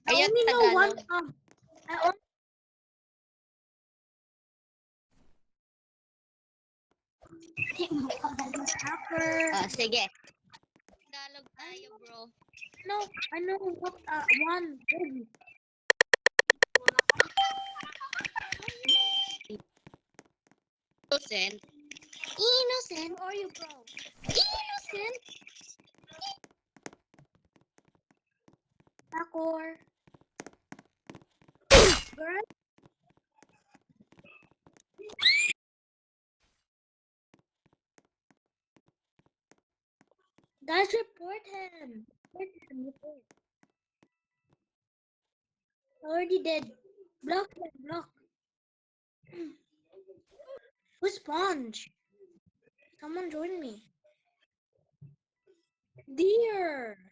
I Ayat only know one. Tagalog. I only hacker. Sige. Tagalog tayo, bro. No, I know what one word. Innocent. Innocent. Who are you, bro? Innocent. Hacker. Girl. Guys, report him. Report him. Report. Already dead. Block him. Block. Who's Sponge? Someone join me. Dear.